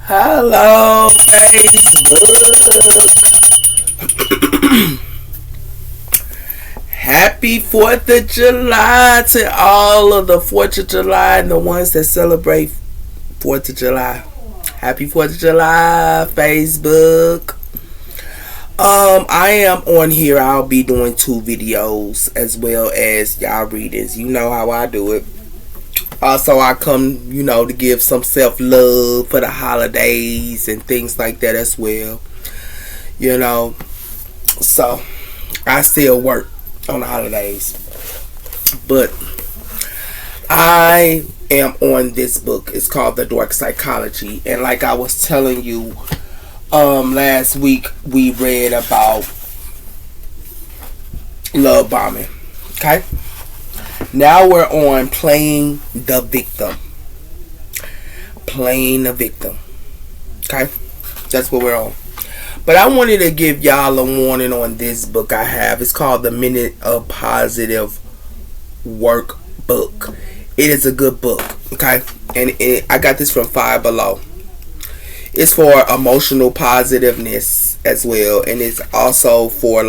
Hello, Facebook. Happy 4th of July to all of the 4th of July and the ones that celebrate 4th of July. Happy 4th of July, Facebook. I am on here. I'll be doing 2 videos as well as y'all readers. You know how I do it. Also, I come, to give some self-love for the holidays and things like that as well. So I still work on the holidays. But I am on this book. It's called The Dark Psychology. And like I was telling you, last week we read about love bombing. Okay? Now we're on playing the victim. Playing the victim. Okay? That's what we're on. But I wanted to give y'all a warning on this book I have. It's called The Minute of Positive Workbook. It is a good book. Okay? And I got this from Five Below. It's for emotional positiveness as well. And it's also for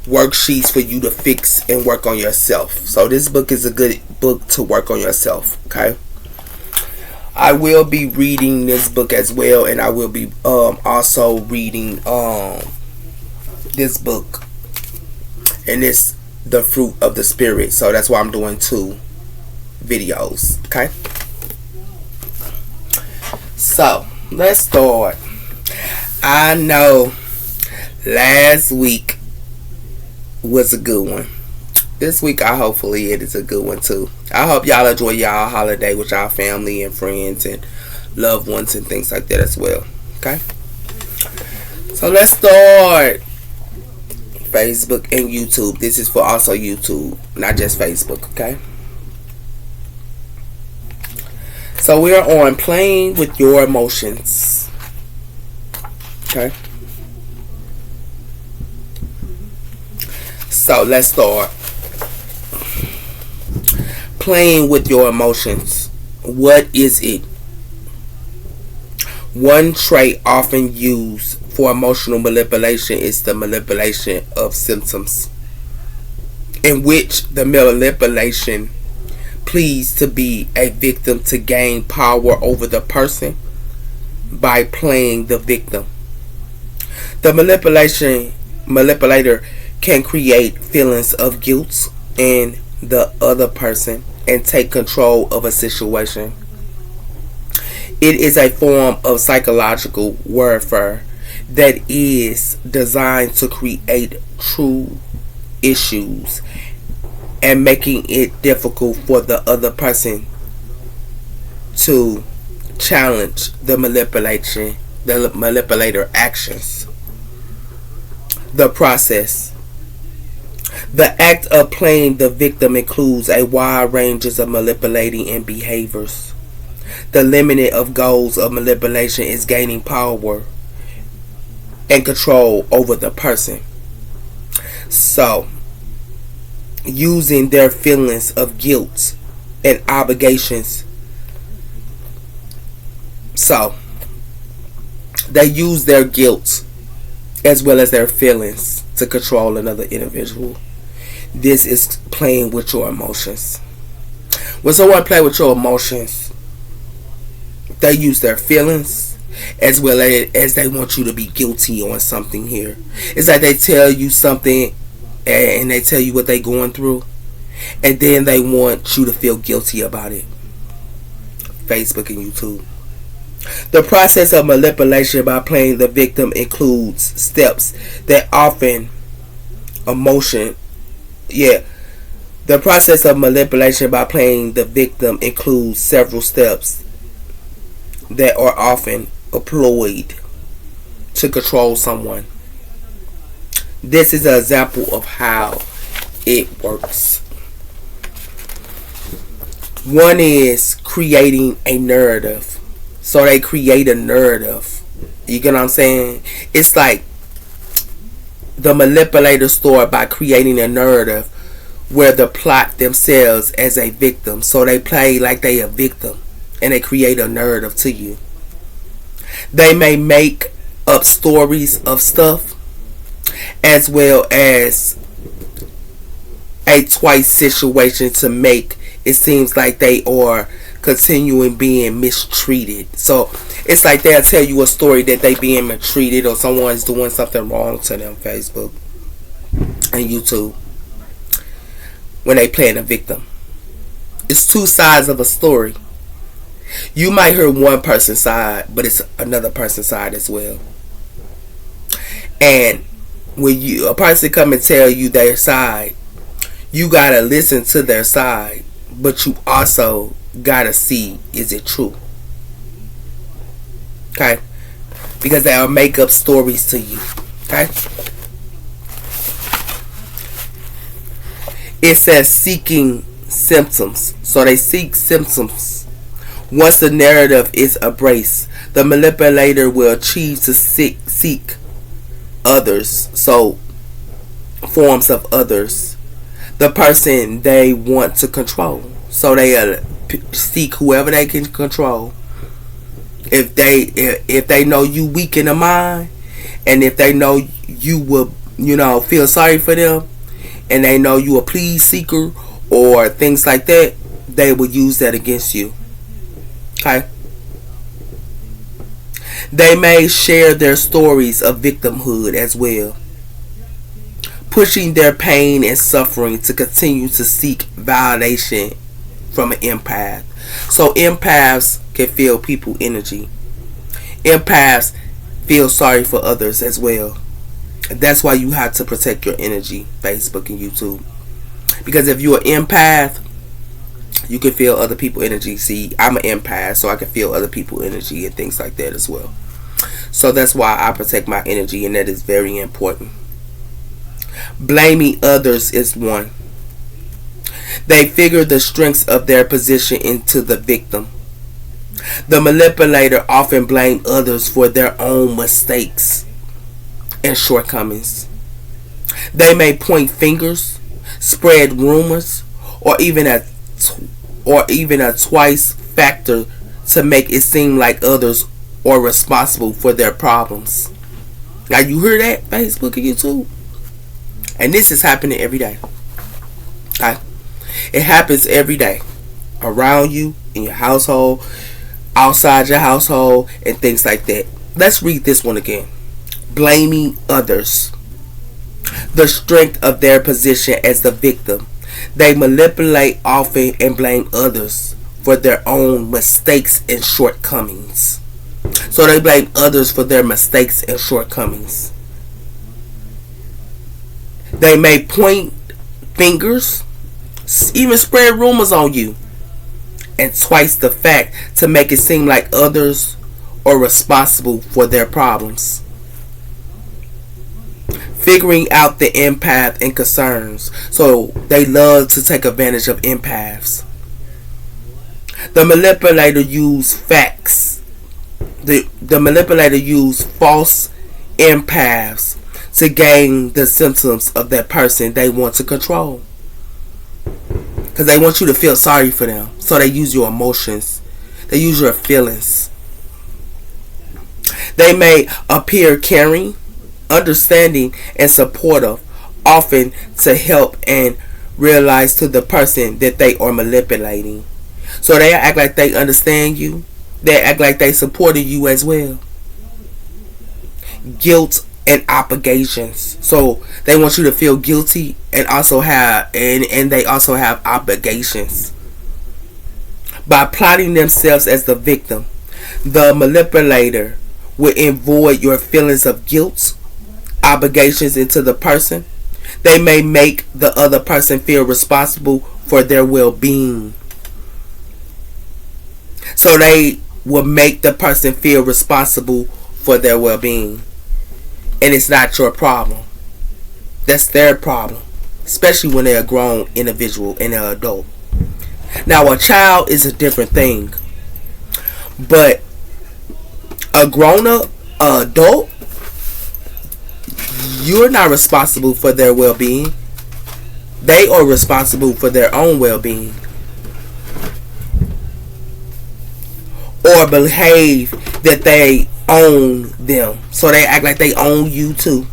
worksheets for you to fix and work on yourself. So this book is a good book to work on yourself. Okay, I will be reading this book as well, and I will be also reading this book, and it's The Fruit of the Spirit. So that's why I'm doing 2 videos. Okay, so let's start. I know last week was a good one. This week, hopefully it is a good one too. I hope y'all enjoy y'all holiday with y'all family and friends and loved ones and things like that as well. Okay? So let's start. Facebook and YouTube. This is for also YouTube, not just Facebook. Okay? So we are on playing with your emotions. Okay? So let's start. Playing with your emotions. What is it? One trait often used for emotional manipulation is the manipulation of symptoms, in which the manipulation pleads to be a victim to gain power over the person by playing the victim. The manipulator can create feelings of guilt in the other person and take control of a situation. It is a form of psychological warfare that is designed to create true issues and making it difficult for the other person to challenge the manipulator actions. The process. The act of playing the victim includes a wide range of manipulating and behaviors. The limit of goals of manipulation is gaining power and control over the person. So, using their feelings of guilt and obligations. So, they use their guilt as well as their feelings to control another individual. This is playing with your emotions. When someone plays with your emotions, they use their feelings as well as they want you to be guilty on something here. It's like they tell you something and they tell you what they're going through, and then they want you to feel guilty about it. Facebook and YouTube. The process of manipulation by playing the victim includes steps that often The process of manipulation by playing the victim includes several steps that are often employed to control someone. This is an example of how it works. One is creating a narrative. So they create a narrative. You get what I'm saying? It's like the manipulator start by creating a narrative where they plot themselves as a victim. So they play like they a victim and they create a narrative to you. They may make up stories of stuff, as well as a twice situation to make it seems like they are continuing being mistreated. So it's like they'll tell you a story that they being mistreated or someone's doing something wrong to them. Facebook and YouTube, when they playing a victim, it's two sides of a story. You might hear one person's side, but it's another person's side as well. And when a person come and tell you their side, you gotta listen to their side, but you also gotta see, is it true? Okay? Because they'll make up stories to you. Okay? It says seeking symptoms. So they seek symptoms. Once the narrative is embraced, the manipulator will achieve to seek others. So forms of others. The person they want to control. So they seek whoever they can control. If they know you weak in the mind, and if they know you will, feel sorry for them, and they know you a please seeker or things like that, they will use that against you. Okay? They may share their stories of victimhood as well, pushing their pain and suffering to continue to seek validation from an empath. So empaths can feel people energy. Empaths feel sorry for others as well. That's why you have to protect your energy, Facebook and YouTube. Because if you're an empath, you can feel other people's energy. See, I'm an empath, so I can feel other people's energy and things like that as well. So that's why I protect my energy, and that is very important. Blaming others is one. They figure the strengths of their position into the victim. The manipulator often blames others for their own mistakes and shortcomings. They may point fingers, spread rumors, or even a twice factor to make it seem like others are responsible for their problems. Now you hear that, Facebook and YouTube? And this is happening every day. Okay? It happens every day. Around you, in your household, outside your household, and things like that. Let's read this one again. Blaming others. The strength of their position as the victim. They manipulate often and blame others for their own mistakes and shortcomings. So they blame others for their mistakes and shortcomings. They may point fingers, even spread rumors on you, and twice the fact to make it seem like others are responsible for their problems. Figuring out the empath and concerns. So they love to take advantage of empaths. The manipulator use facts. The manipulator use false empaths to gain the symptoms of that person they want to control. Because they want you to feel sorry for them. So they use your emotions. They use your feelings. They may appear caring, understanding, and supportive, often to help and realize to the person that they are manipulating. So they act like they understand you. They act like they supported you as well. Guilt and obligations. So they want you to feel guilty and also have and they also have obligations. By plotting themselves as the victim, the manipulator will avoid your feelings of guilt, obligations into the person. They may make the other person feel responsible for their well-being. So they will make the person feel responsible for their well-being. And it's not your problem. That's their problem. Especially when they're a grown individual and they're an adult. Now a child is a different thing. But a grown-up adult, you're not responsible for their well-being. They are responsible for their own well-being. or behave that they own them. So they act like they own you too.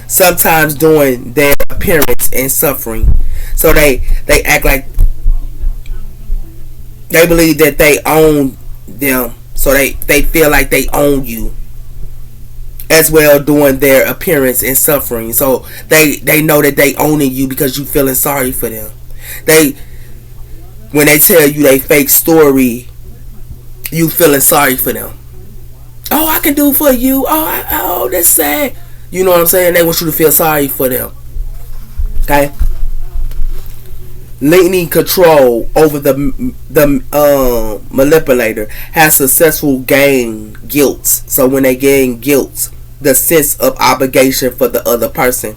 Sometimes doing their appearance and suffering. So they act like they believe that they own them. So they feel like they own you. As well, doing their appearance and suffering. So they know that they owning you because you feeling sorry for them. When they tell you they fake story, you feeling sorry for them. Oh, I can do for you. Oh, that's sad. You know what I'm saying? They want you to feel sorry for them. Okay? Leaning control over the manipulator has successful gain guilt. So when they gain guilt, the sense of obligation for the other person,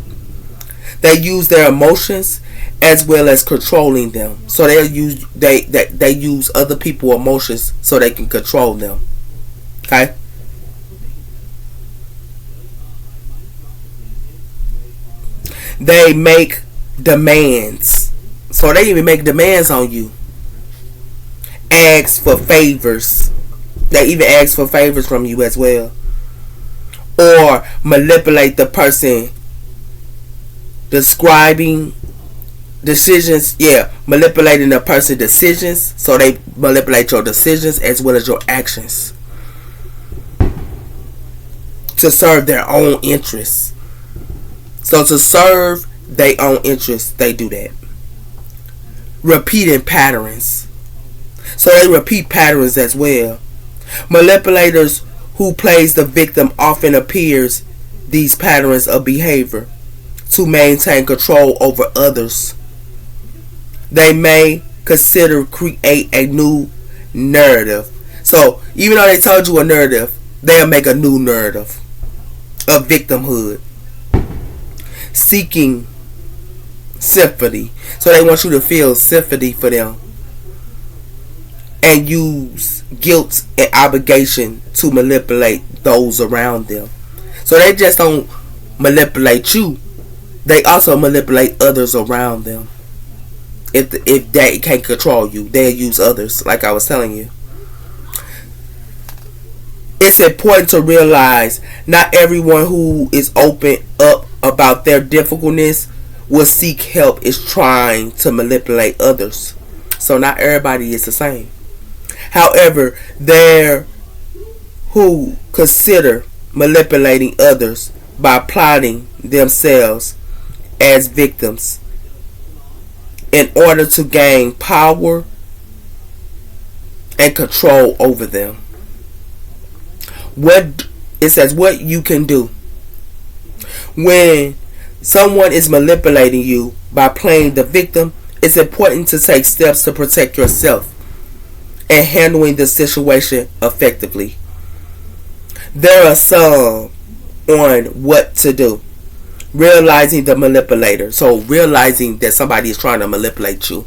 they use their emotions as well as controlling them. So they use other people's emotions so they can control them. Okay? They make demands. So they even make demands on you. Ask for favors. They even ask for favors from you as well. Or manipulate the person. Describing decisions. Yeah, manipulating the person's decisions. So they manipulate your decisions as well as your actions. To serve their own interests. So to serve their own interests, they do that. Repeating patterns. So they repeat patterns as well. Manipulators who plays the victim often appears these patterns of behavior to maintain control over others. They may consider create a new narrative. So even though they told you a narrative, they'll make a new narrative of victimhood. Seeking sympathy. So they want you to feel sympathy for them. And use guilt and obligation to manipulate those around them. So they just don't manipulate you. They also manipulate others around them. If they can't control you, they'll use others, like I was telling you. It's important to realize not everyone who is open up about their difficulties will seek help is trying to manipulate others. So not everybody is the same. However, there who consider manipulating others by plotting themselves as victims in order to gain power and control over them. It says what you can do when someone is manipulating you by playing the victim. It's important to take steps to protect yourself and handling the situation effectively. There are some on what to do. Realizing the manipulator. So realizing that somebody is trying to manipulate you.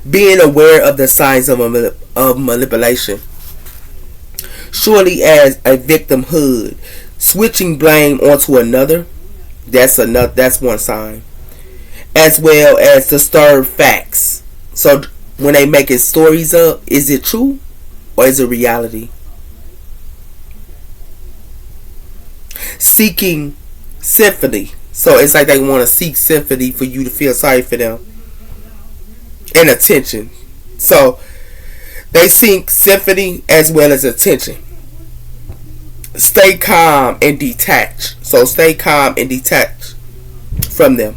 Being aware of the signs of manipulation. Surely as a victimhood. Switching blame onto another. That's one sign. As well as disturb facts. So when they making stories up, is it true or is it reality? Seeking sympathy. So it's like they want to seek sympathy for you to feel sorry for them. And attention. So they seek sympathy as well as attention. Stay calm and detach. So stay calm and detach from them.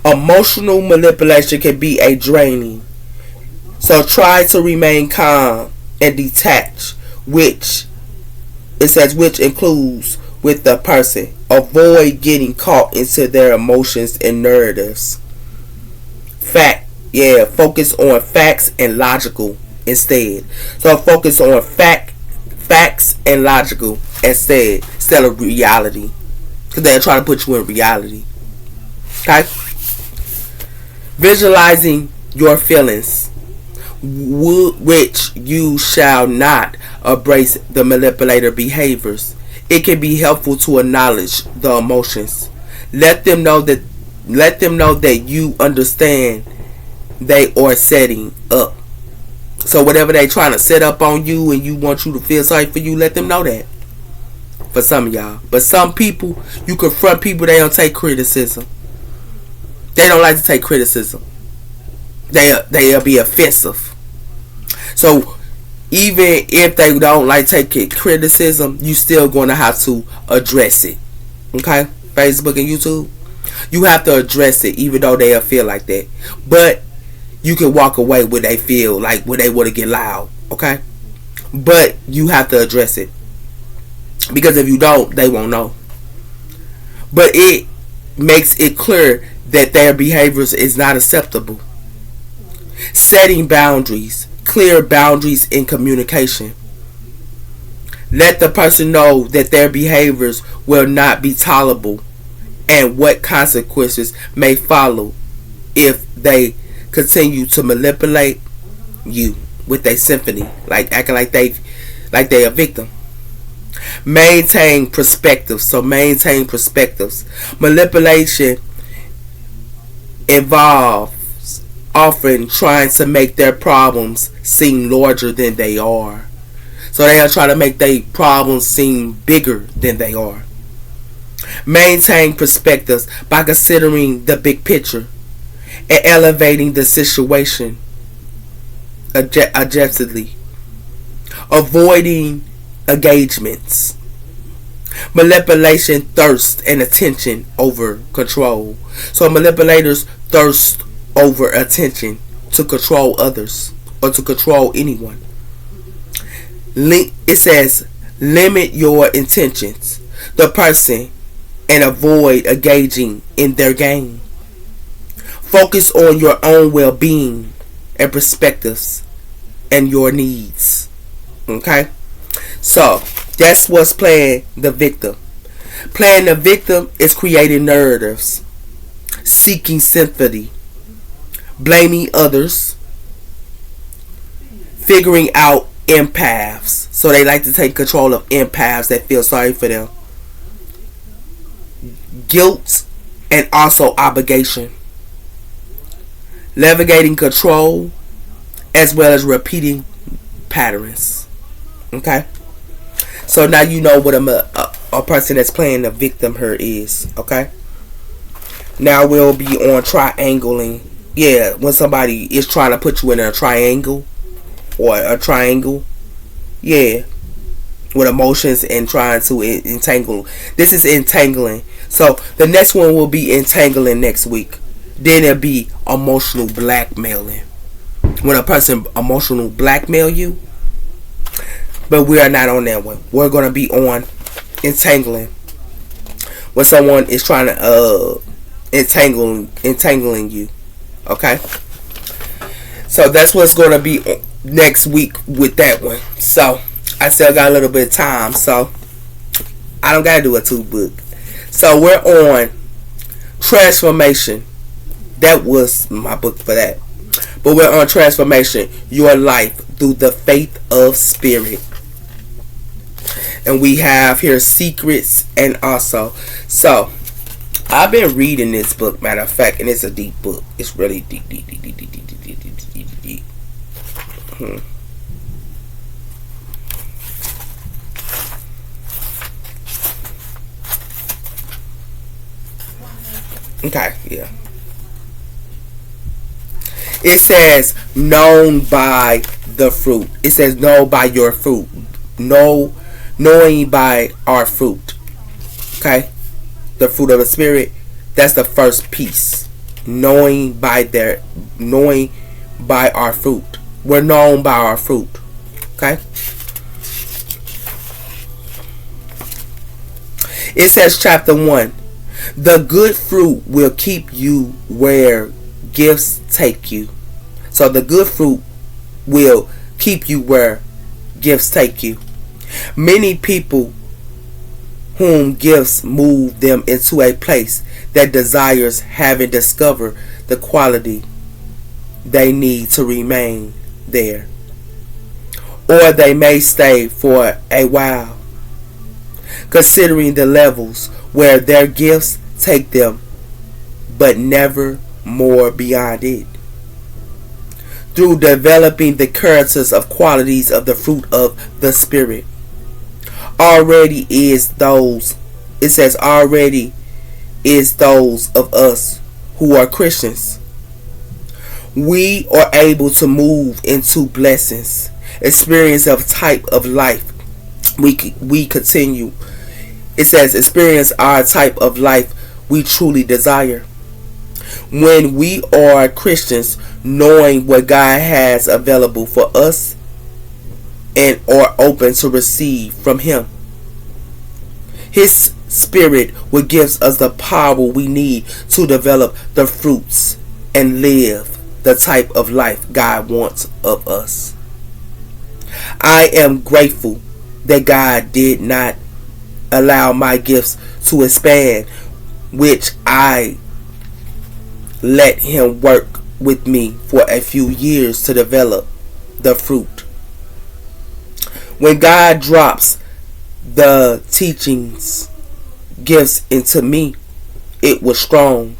Emotional manipulation can be a draining. So try to remain calm and detach, which includes with the person. Avoid getting caught into their emotions and narratives. Focus on facts and logical instead. So focus on facts and logical instead of reality. Because they're trying to put you in reality. Okay? Visualizing your feelings, which you shall not embrace the manipulator behaviors. It can be helpful to acknowledge the emotions. Let them know that you understand they are setting up. So whatever they trying to set up on you and you want you to feel sorry for you, let them know that. For some of y'all. But some people, you confront people, they don't take criticism. They don't like to take criticism. They'll be offensive. So even if they don't like taking criticism, you still going to have to address it. Okay? Facebook and YouTube. You have to address it even though they'll feel like that. But you can walk away when they feel like when they want to get loud. Okay? But you have to address it. Because if you don't, they won't know. But it makes it clear that their behaviors is not acceptable. Setting boundaries. Clear boundaries in communication. Let the person know that their behaviors will not be tolerable and what consequences may follow if they continue to manipulate you with a symphony, like acting like they a victim. Maintain perspectives. So maintain perspectives. Manipulation involves often trying to make their problems seem larger than they are. So they are trying to make their problems seem bigger than they are. Maintain perspectives by considering the big picture and elevating the situation adjustedly. Avoiding engagements. Manipulation thirsts and attention over control. So manipulators thirst over attention to control others or to control anyone. It says limit your intentions, the person, and avoid engaging in their game. Focus on your own well-being and perspectives and your needs. Okay? So, that's what's playing the victim. Playing the victim is creating narratives, seeking sympathy, blaming others, figuring out empaths. So they like to take control of empaths that feel sorry for them. Guilt and also obligation. Navigating control as well as repeating patterns. Okay? So now you know what a person that's playing the victim here is. Okay? Now we'll be on triangling. Yeah, when somebody is trying to put you in a triangle or a triangle. Yeah. With emotions and trying to entangle. This is entangling. So the next one will be entangling next week. Then it'll be emotional blackmailing. When a person emotional blackmail you. But we are not on that one. We're going to be on entangling. When someone is trying to entangling you. Okay? So that's what's going to be next week with that one. So I still got a little bit of time. So I don't got to do a 2-book. So we're on transformation. That was my book for that. But we're on transformation. Your life through the faith of spirit. And we have here secrets and also. So I've been reading this book, matter of fact, and it's a deep book. It's really deep. Okay, yeah. It says, known by the fruit. It says, know by your fruit. Knowing by our fruit. Okay? The fruit of the Spirit. That's the first piece. Knowing by our fruit. We're known by our fruit. Okay? It says, chapter 1. The good fruit will keep you where gifts take you. So the good fruit will keep you where gifts take you. Many people whom gifts move them into a place that desires haven't discovered the quality they need to remain there. Or they may stay for a while, considering the levels where their gifts take them, but never more beyond it. through developing the characters of qualities of the fruit of the Spirit. Already is those, it says, already is those of us who are Christians. We are able to move into blessings, experience of type of life. We continue. It says, experience our type of life we truly desire. When we are Christians, knowing what God has available for us and are open to receive from Him. His Spirit will give us the power we need to develop the fruits and live the type of life God wants of us. I am grateful that God did not allow my gifts to expand, which I let Him work with me for a few years to develop the fruit. When God drops the teachings gifts into me, it was strong.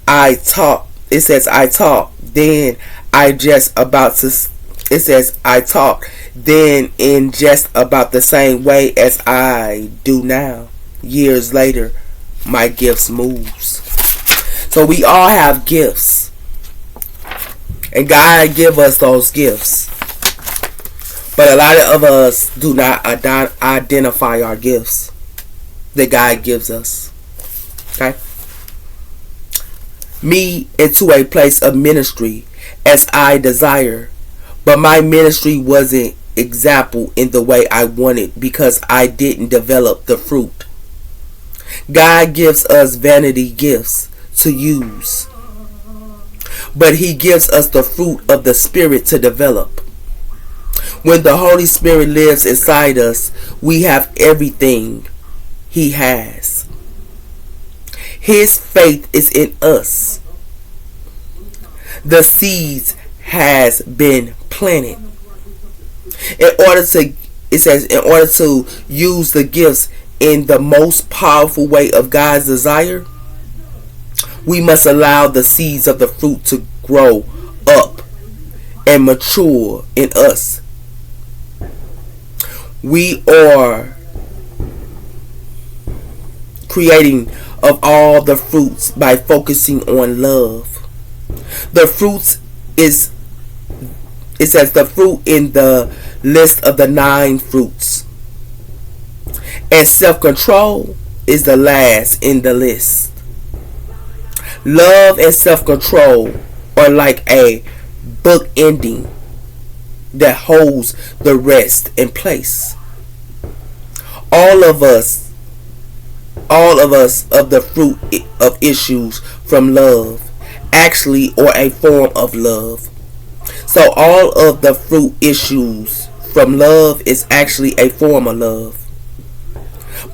I taught. It says I taught. Then I just about to. It says I taught then in just about the same way as I do now. Years later, my gifts moves. So we all have gifts, and God give us those gifts. But a lot of us do not identify our gifts that God gives us. Okay? Me into a place of ministry as I desire, but my ministry wasn't example in the way I wanted because I didn't develop the fruit. God gives us vanity gifts to use, but He gives us the fruit of the Spirit to develop. When the Holy Spirit lives inside us, we have everything He has. His faith is in us. The seeds has been planted. In order to use the gifts in the most powerful way of God's desire, we must allow the seeds of the fruit to grow up and mature in us. We are creating of all the fruits by focusing on love. The fruits is, it says the fruit in the list of the 9 fruits. And self-control is the last in the list. Love and self-control are like a book ending that holds the rest in place. All of us of the fruit of issues from love actually are a form of love. So all of the fruit issues from love is actually a form of love.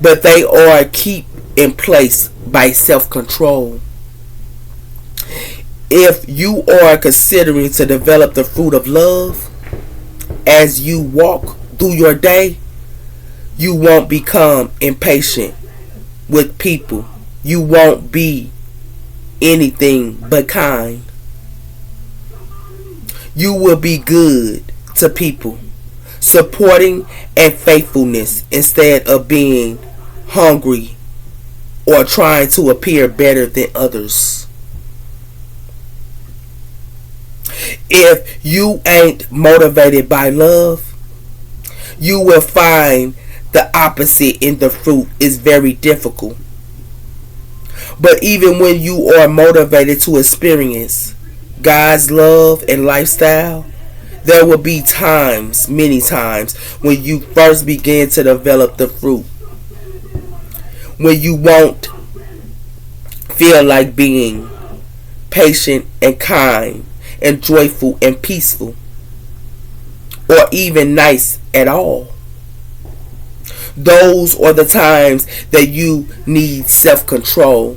But they are kept in place by self-control. If you are considering to develop the fruit of love as you walk through your day, you won't become impatient with people. You won't be anything but kind. You will be good to people, supporting and faithfulness instead of being hungry or trying to appear better than others. If you ain't motivated by love, you will find the opposite in the fruit is very difficult. But even when you are motivated to experience God's love and lifestyle, there will be times, many times, when you first begin to develop the fruit, when you won't feel like being patient and kind and joyful and peaceful, or even nice at all. Those are the times that you need self-control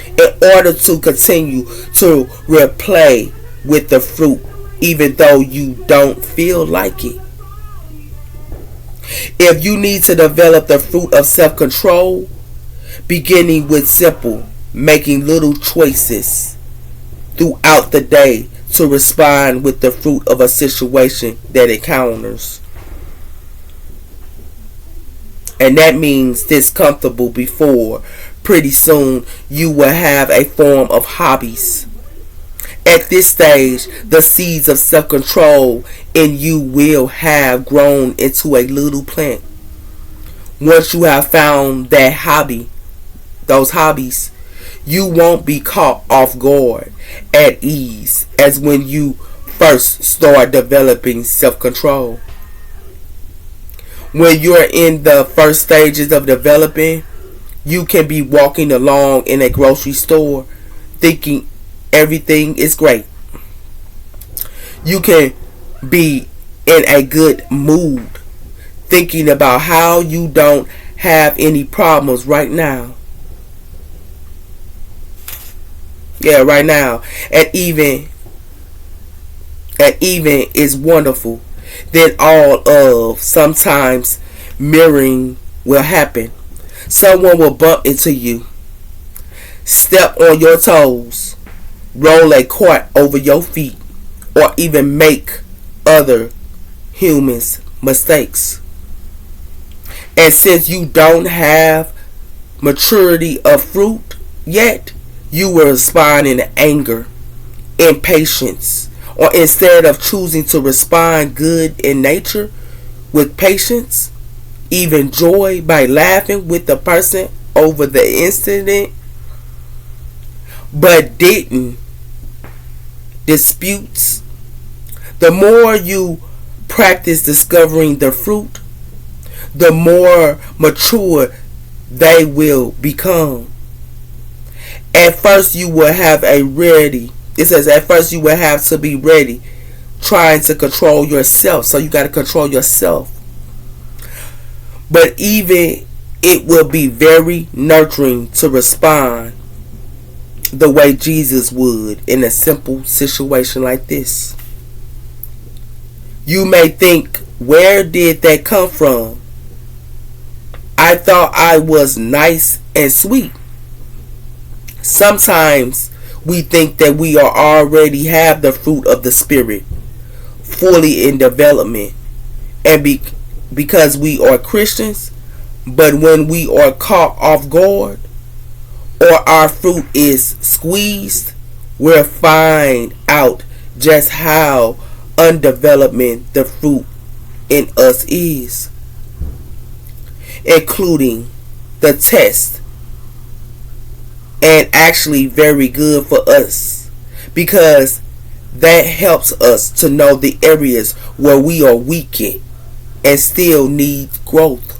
in order to continue to replay with the fruit, even though you don't feel like it. If you need to develop the fruit of self-control, beginning with simple, making little choices throughout the day to respond with the fruit of a situation that encounters. And that means discomfortable before. Pretty soon you will have a form of hobbies. At this stage, the seeds of self-control in you will have grown into a little plant. Once you have found that hobby, those hobbies, you won't be caught off guard at ease as when you first start developing self-control. When you're in the first stages of developing, you can be walking along in a grocery store thinking everything is great. You can be in a good mood thinking about how you don't have any problems right now. Yeah, right now. And even is wonderful. Then all of sometimes mirroring will happen. Someone will bump into you, step on your toes, roll a cart over your feet, or even make other humans mistakes. And since you don't have maturity of fruit yet, you will respond in anger, impatience, or instead of choosing to respond good in nature with patience, even joy by laughing with the person over the incident, but didn't disputes. The more you practice discovering the fruit, the more mature they will become. At first you will have it says at first you will have to be ready, trying to control yourself. So you got to control yourself. But even it will be very nurturing to respond the way Jesus would in a simple situation like this. You may think, where did that come from? I thought I was nice and sweet. Sometimes we think that we are already have the fruit of the Spirit fully in development, and because we are Christians, but when we are caught off guard or our fruit is squeezed, we'll find out just how undeveloped the fruit in us is, including the test, and actually very good for us because that helps us to know the areas where we are weakened and still need growth.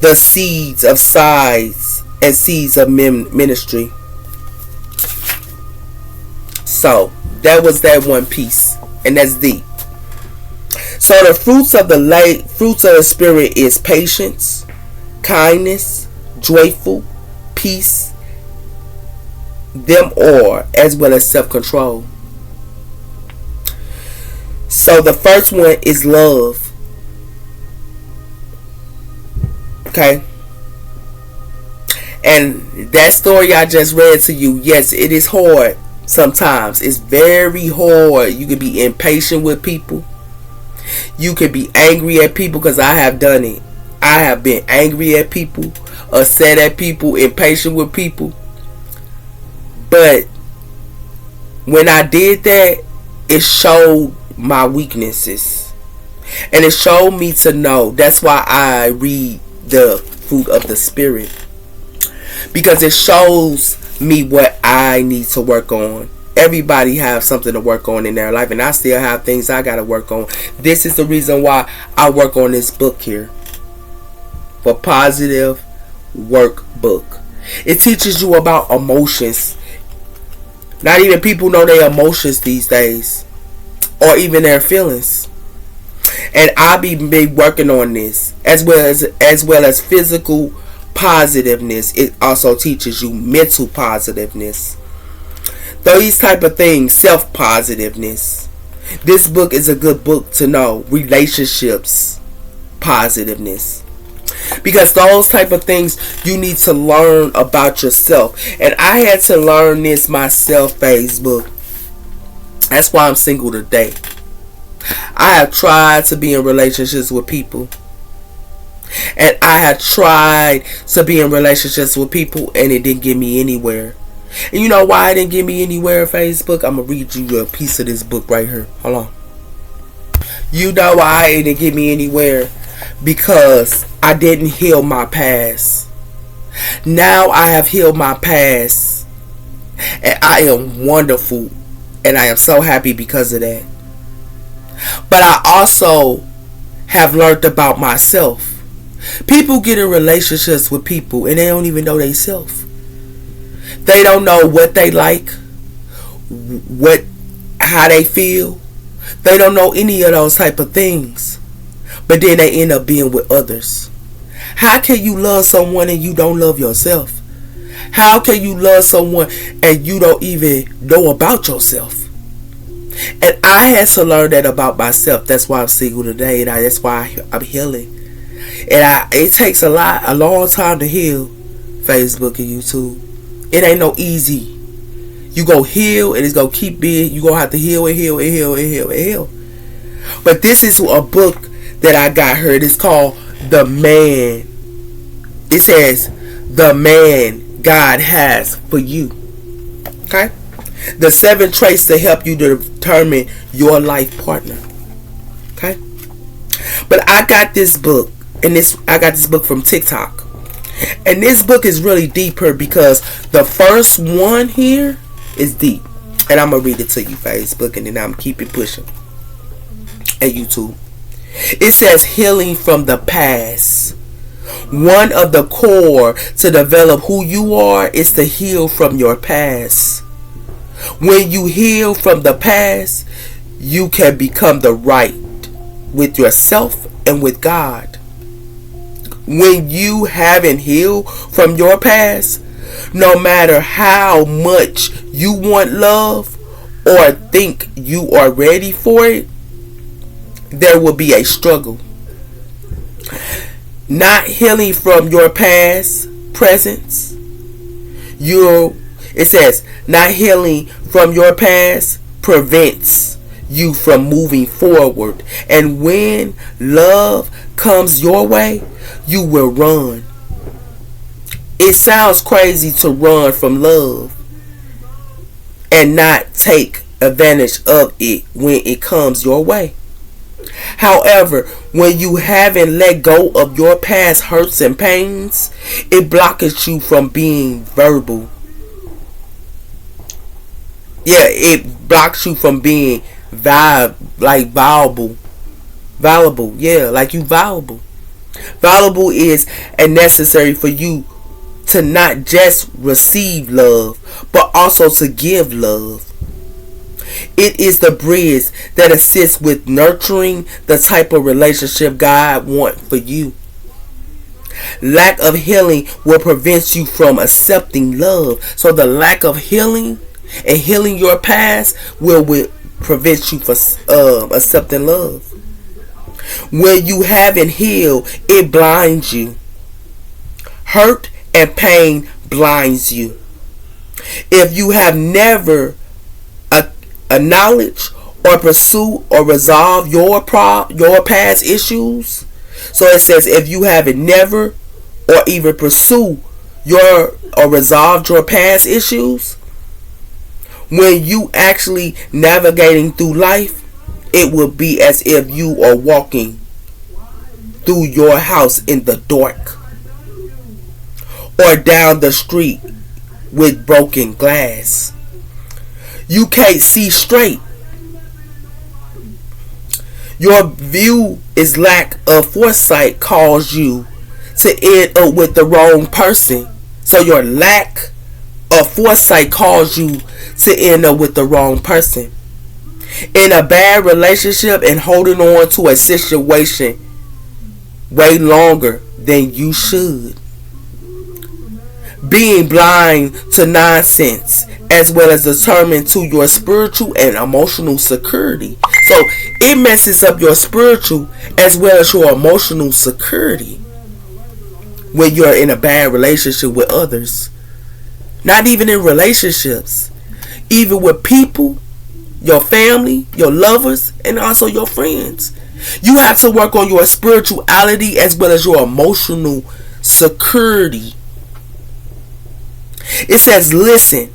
The seeds of size and seeds of ministry. So that was that one piece, and that's deep. So the fruits of the Spirit is patience, kindness, joyful, peace, them all, as well as self-control. So the first one is love. Okay? And that story I just read to you, yes, it is hard sometimes. It's very hard. You can be impatient with people. You can be angry at people, because I have done it. I have been angry at people, upset at people, impatient with people. But when I did that, it showed my weaknesses. And it showed me to know. That's why I read the fruit of the Spirit. Because it shows me what I need to work on. Everybody have something to work on in their life. And I still have things I got to work on. This is the reason why I work on this book here. For Positive Workbook. It teaches you about emotions. Not even people know their emotions these days. Or even their feelings. And I be working on this. As well as physical positiveness. It also teaches you mental positiveness. These type of things. Self-positiveness. This book is a good book to know. Relationships positiveness. Because those type of things you need to learn about yourself. And I had to learn this myself, Facebook. That's why I'm single today. I have tried to be in relationships with people. And I have tried to be in relationships with people, and it didn't get me anywhere. And you know why it didn't get me anywhere, Facebook? I'm going to read you a piece of this book right here. Hold on. You know why it didn't get me anywhere? Because I didn't heal my past. Now I have healed my past. And I am wonderful. And I am so happy because of that. But I also have learned about myself. People get in relationships with people and they don't even know themselves. They don't know what they like, how they feel. They don't know any of those type of things. But then they end up being with others. How can you love someone and you don't love yourself? How can you love someone and you don't even know about yourself? And I had to learn that about myself. That's why I'm single today, and that's why I'm healing. And it takes a long time to heal, Facebook and YouTube. It ain't no easy. You go heal, and it's gonna keep being. You gonna have to heal and heal and heal and heal and heal. But this is a book that I got here. It's called The Man. It says The Man God Has for You. Okay. The 7 traits to help you determine your life partner. Okay. But I got this book, and I got this book from TikTok. And this book is really deeper because the first one here is deep. And I'm going to read it to you, Facebook, and then I'm going to keep it pushing. And YouTube. It says healing from the past. One of the core to develop who you are is to heal from your past. When you heal from the past, you can become the right with yourself and with God. When you haven't healed from your past, no matter how much you want love or think you are ready for it, there will be a struggle. Not healing from your past presence, it says, not healing from your past prevents you from moving forward. And when love comes your way, you will run. It sounds crazy to run from love and not take advantage of it when it comes your way. However, when you haven't let go of your past hurts and pains, it blocks you from being verbal. Yeah, it blocks you from being valuable. Yeah, like you valuable. Valuable is necessary for you to not just receive love, but also to give love. It is the bridge that assists with nurturing the type of relationship God wants for you. Lack of healing will prevent you from accepting love. So the lack of healing and healing your past will prevent you from accepting love. When you haven't healed, it blinds you. Hurt and pain blinds you. If you have never acknowledge or pursue or resolve your past issues. So it says if you haven't never or even pursue or resolved your past issues, when you actually navigating through life, it will be as if you are walking through your house in the dark or down the street with broken glass. You can't see straight. Your view is lack of foresight cause you to end up with the wrong person. So your lack of foresight cause you to end up with the wrong person. In a bad relationship and holding on to a situation way longer than you should. Being blind to nonsense as well as determined to your spiritual and emotional security. So it messes up your spiritual as well as your emotional security. when you're in a bad relationship with others. Not even in relationships. Even with people, your family, your lovers, and also your friends. You have to work on your spirituality as well as your emotional security. It says, listen,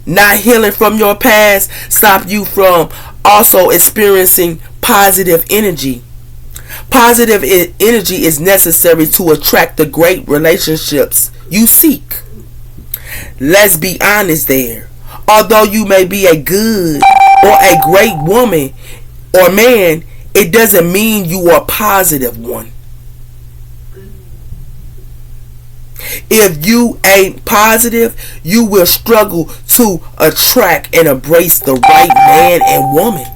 not healing from your past stop you from also experiencing positive energy. Positive energy is necessary to attract the great relationships you seek. Let's be honest there. Although you may be a good or a great woman or man, it doesn't mean you are a positive one. If you ain't positive, you will struggle to attract and embrace the right man and woman.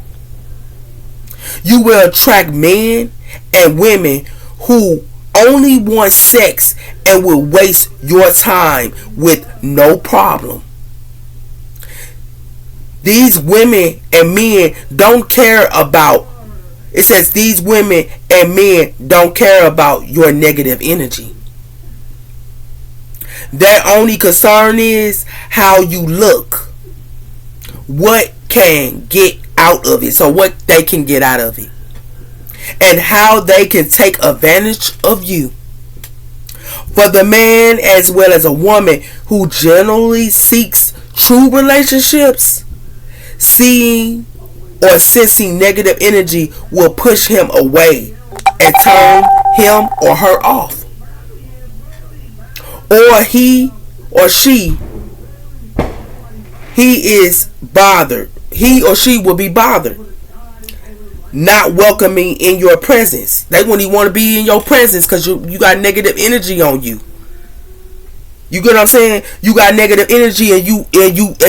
You will attract men and women who only want sex and will waste your time with no problem. These women and men don't care about, it says these women and men don't care about your negative energy. Their only concern is how you look. What can get out of it. So what they can get out of it. And how they can take advantage of you. For the man as well as a woman who generally seeks true relationships, seeing or sensing negative energy will push him away and turn him or her off. Or he or she, he or she will be bothered, not welcoming in your presence. They wouldn't even want to be in your presence because you got negative energy on you. You get what I'm saying? You got negative energy and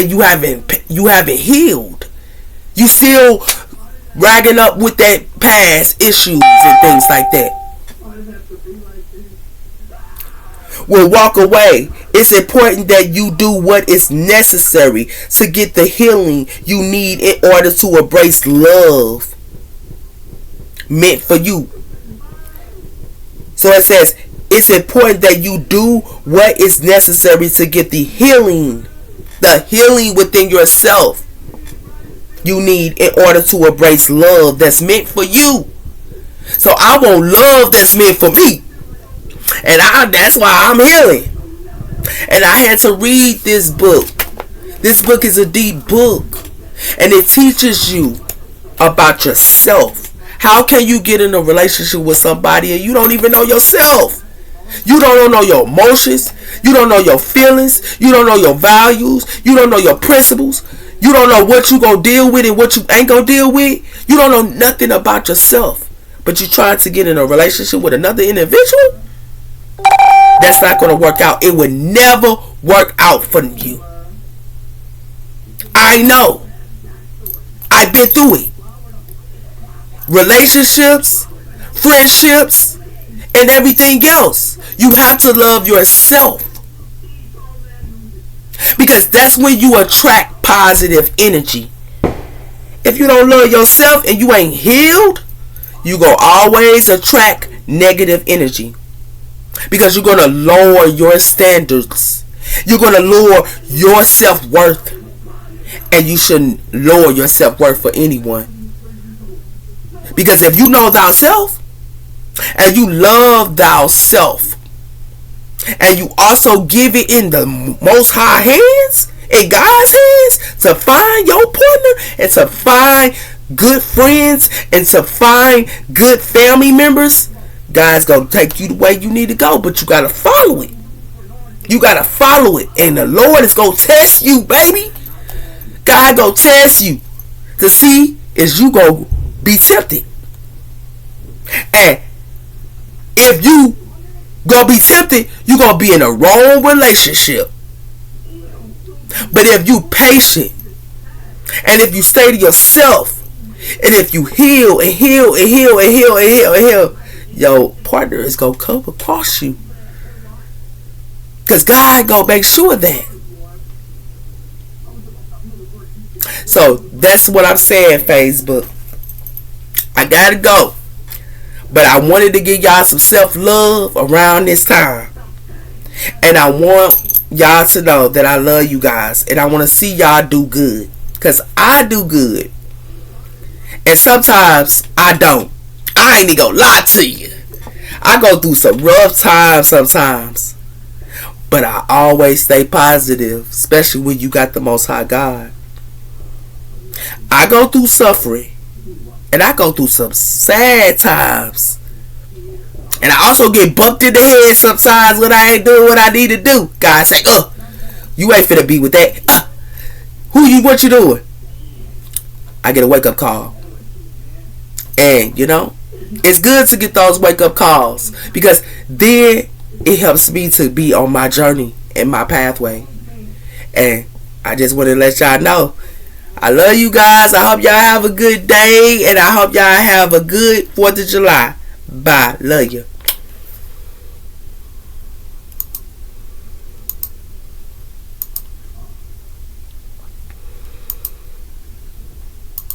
you haven't healed. You still ragging up with that past issues and things like that. Will walk away. It's important that you do what is necessary to get the healing you need in order to embrace love meant for you. So it says it's important that you do what is necessary to get the healing within yourself you need in order to embrace love that's meant for you. So I want love that's meant for me. And that's why I'm healing. And I had to read this book. This book is a deep book. And it teaches you about yourself. How can you get in a relationship with somebody and you don't even know yourself? You don't know your emotions. You don't know your feelings. You don't know your values. You don't know your principles. You don't know what you going to deal with and what you ain't going to deal with. You don't know nothing about yourself. But you're trying to get in a relationship with another individual? That's not going to work out. It would never work out for you. I know. I've been through it. Relationships, friendships, and everything else. You have to love yourself. Because that's when you attract positive energy. If you don't love yourself and you ain't healed, you going to always attract negative energy. Because you're going to lower your standards. You're going to lower your self-worth. And you shouldn't lower your self-worth for anyone. Because if you know thyself, and you love thyself, and you also give it in the Most High hands, in God's hands, to find your partner, and to find good friends, and to find good family members, God's going to take you the way you need to go, but you got to follow it. You got to follow it. And the Lord is going to test you, baby. God going to test you to see is you going to be tempted. And if you going to be tempted, you going to be in a wrong relationship. But if you patient, and if you stay to yourself, and if you heal and heal and heal and heal and heal and heal, your partner is going to come across you. Because God going to make sure of that. So that's what I'm saying, Facebook. I got to go. But I wanted to give y'all some self-love around this time. And I want y'all to know that I love you guys. And I want to see y'all do good. Because I do good. And sometimes I don't. I ain't even gonna lie to you. I go through some rough times sometimes. But I always stay positive. Especially when you got the Most High God. I go through suffering. And I go through some sad times. And I also get bumped in the head sometimes when I ain't doing what I need to do. God say, you ain't finna be with that. What you doing? I get a wake up call. And, it's good to get those wake up calls. Because then it helps me to be on my journey and my pathway. And I just want to let y'all know, I love you guys. I hope y'all have a good day. And I hope y'all have a good 4th of July. Bye. Love you.